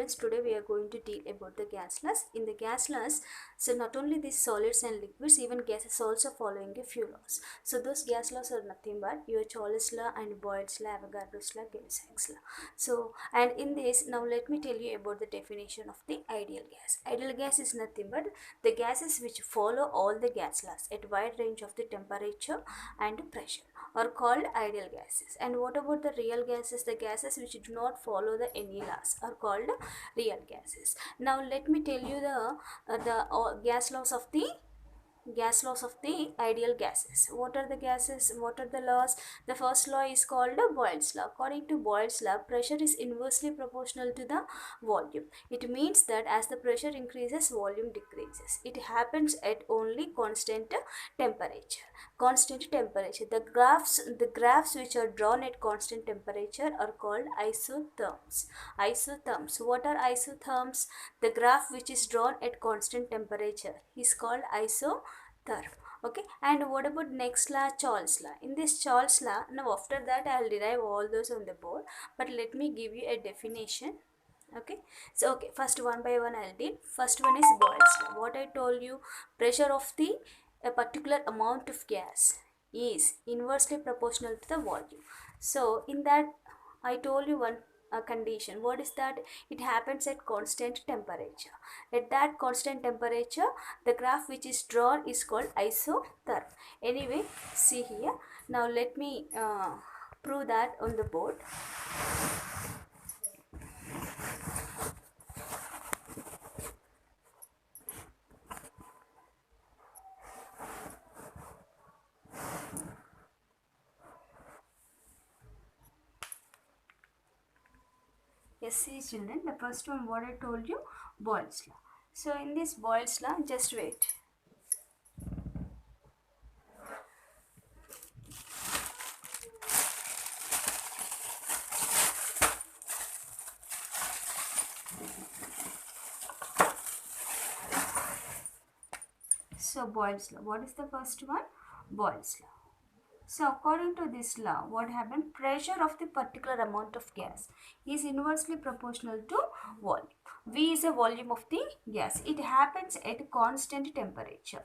students, today we are going to deal about the gas laws. In the gas laws, so not only these solids and liquids, even gases also following a few laws. So those gas laws are nothing but your Charles law and Boyle's law, Avogadro's law, Gibbs-Higgs law. So, and in this, now let me tell you about the definition of the ideal gas. Ideal gas is nothing but the gases which follow all the gas laws at wide range of the temperature and pressure are called ideal gases. And what about the real gases? The gases which do not follow the any laws are called real gases. Now let me tell you the gas laws of the ideal gases. What are the gases? What are the laws? The first law is called Boyle's law. According to Boyle's law, pressure is inversely proportional to the volume. It means that as the pressure increases, volume decreases. It happens at only constant temperature. The graphs which are drawn at constant temperature are called isotherms. What are isotherms? The graph which is drawn at constant temperature is called isotherm. Okay, and what about next law? Charles law. In this Charles law, now after that I will derive all those on the board, but let me give you a definition. Okay, so okay, first one by one I'll deal. First one is Boyle's law. What I told you, pressure of a particular amount of gas is inversely proportional to the volume. So in that I told you one condition. What is that? It happens at constant temperature. At that constant temperature, the graph which is drawn is called isotherm. Anyway, see here. Now let me prove that on the board. Yes, see children, the first one what I told you, Boyle's law. So in this Boyle's law, just wait. So Boyle's law, what is the first one? Boyle's law. So according to this law, what happened? Pressure of the particular amount of gas is inversely proportional to volume. V is a volume of the gas. It happens at constant temperature.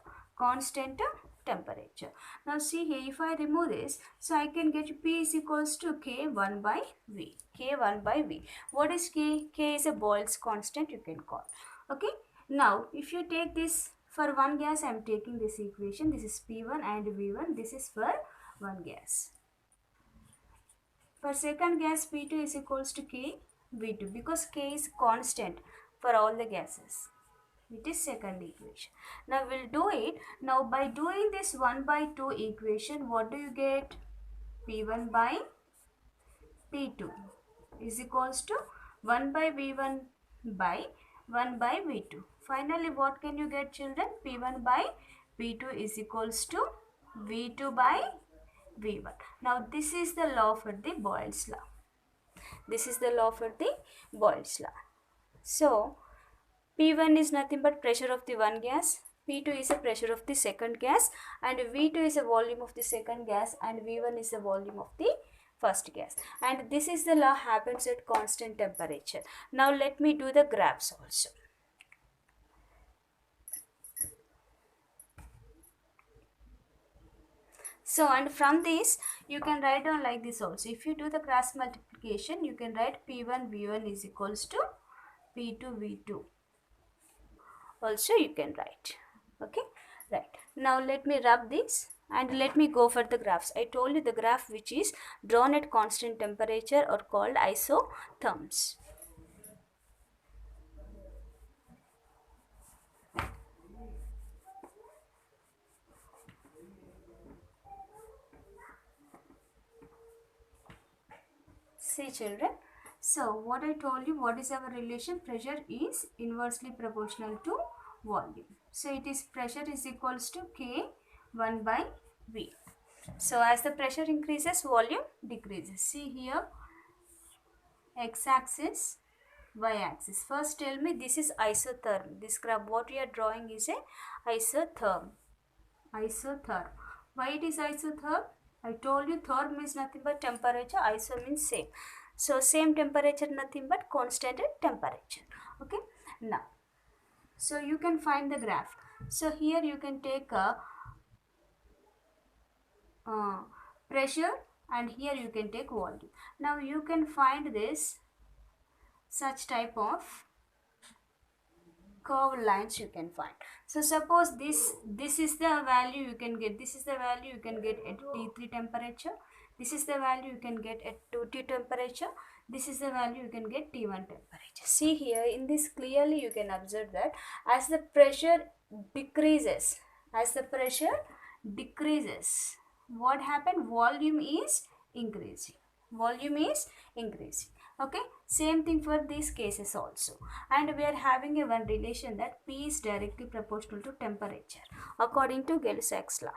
Now see here, if I remove this, so I can get P is equals to K1 by V. K1 by V. What is K? K is a Boyle's constant, you can call. Okay. Now if you take this for one gas, I am taking this equation. This is P1 and V1. This is for one gas. For second gas, P2 is equals to K V2 because K is constant for all the gases. It is second equation. Now we'll do it. Now by doing this 1 by 2 equation, what do you get? P1 by P2 is equals to 1 by V1 by 1 by V2. Finally, what can you get, children? P1 by P2 is equals to V2 by V1. Now this is the law for the Boyle's law. This is the law for the Boyle's law. So P1 is nothing but pressure of the one gas, P2 is a pressure of the second gas, and V2 is a volume of the second gas, and V1 is the volume of the first gas. And this is the law happens at constant temperature. Now let me do the graphs also. So and from this you can write down like this also. If you do the cross multiplication, you can write P1 V1 is equals to P2 V2. Also you can write. Okay, right. Now let me rub this and let me go for the graphs. I told you the graph which is drawn at constant temperature are called isotherms. See children, so what I told you, what is our relation? Pressure is inversely proportional to volume. So it is pressure is equals to K1 by V. So as the pressure increases, volume decreases. See here, x-axis, y-axis. First tell me this is isotherm. This graph what we are drawing is a isotherm. Why it is isotherm? I told you therm is nothing but temperature, iso means same. So same temperature, nothing but constant temperature. Okay. Now, so you can find the graph. So here you can take a pressure, and here you can take volume. Now you can find this such type of curved lines you can find. So suppose this is the value you can get, this is the value you can get at T3 temperature, this is the value you can get at 2T temperature, this is the value you can get T1 temperature. See here in this clearly you can observe that as the pressure decreases, as the pressure decreases, what happened? Volume is increasing, volume is increasing. Okay, same thing for these cases also. And we are having a one relation that P is directly proportional to temperature according to Gay-Lussac's law.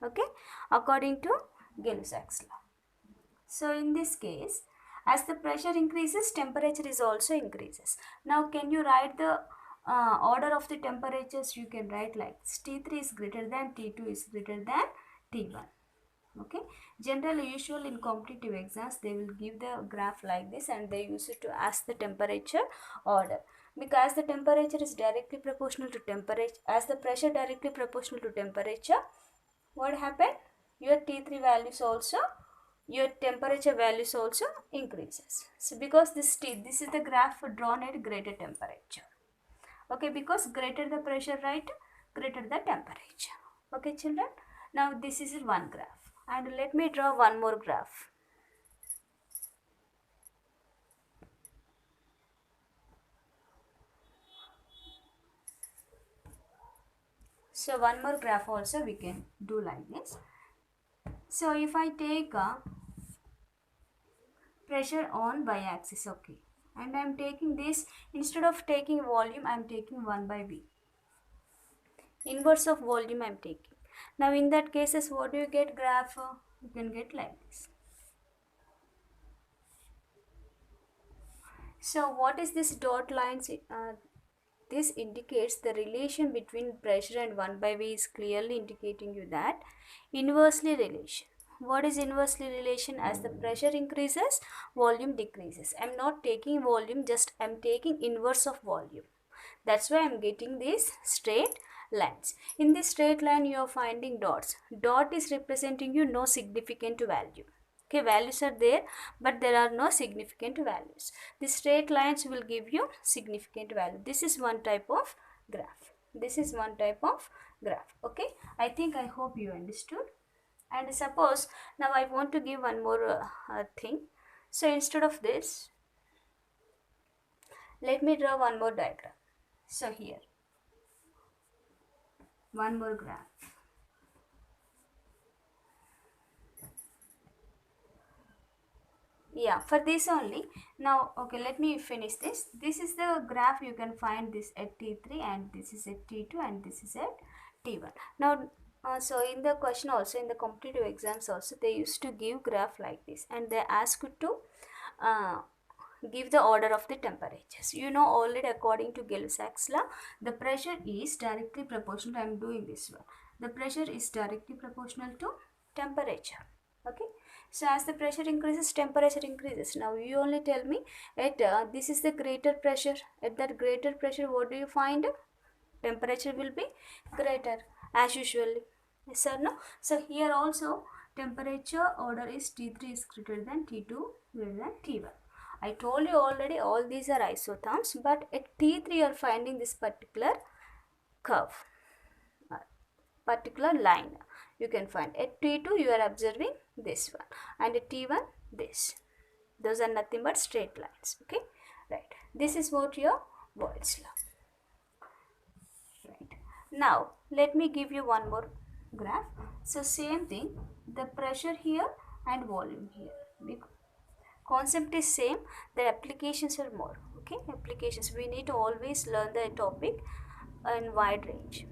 Okay, according to Gay-Lussac's law. So in this case, as the pressure increases, temperature is also increases. Now can you write the order of the temperatures? You can write like this: T3 is greater than, T2 is greater than T1. Okay, generally usual in competitive exams they will give the graph like this, and they use it to ask the temperature order, because the temperature is directly proportional to temperature, as the pressure directly proportional to temperature, what happened? Your T3 values also, your temperature values also increases. So because this is the graph drawn at greater temperature. Okay, because greater the pressure, right, greater the temperature. Okay children, now this is one graph. And let me draw one more graph. So one more graph also we can do like this. So if I take a pressure on y-axis, okay, and I am taking this, instead of taking volume I am taking 1 by V. Inverse of volume I am taking. Now in that cases what do you get graph? You can get like this. So what is this dot lines? This indicates the relation between pressure and 1 by V is clearly indicating you that inversely relation. What is inversely relation? As the pressure increases, volume decreases. I am not taking volume, just I am taking inverse of volume. That's why I am getting these straight lines. In this straight line you are finding dots. Dot is representing you no significant value. Okay, values are there, but there are no significant values. The straight lines will give you significant value. This is one type of graph. This is one type of graph. Okay, I think I hope you understood. And suppose now I want to give one more thing. So instead of this, let me draw one more diagram. So here, one more graph. Yeah, for this only. Now okay, let me finish this. This is the graph you can find this at T3, and this is at T2, and this is at T1. Now so in the question also, in the competitive exams also, they used to give graph like this, and they ask you to give the order of the temperatures. You know already according to Gay-Lussac's law, the pressure is directly proportional. I am doing this one. The pressure is directly proportional to temperature. Okay, so as the pressure increases, temperature increases. Now you only tell me at this is the greater pressure. At that greater pressure, what do you find? Temperature will be greater as usual. Yes or no? So here also temperature order is T3 is greater than T2 greater than T1. I told you already all these are isotherms, but at T3 you are finding this particular curve, particular line you can find. At T2 you are observing this one, and at T1 this. Those are nothing but straight lines. Okay, right. This is what your Boyle's law. Right. Now let me give you one more graph. So same thing, the pressure here and volume here. Concept is same, the applications are more. Okay, applications, we need to always learn the topic in wide range.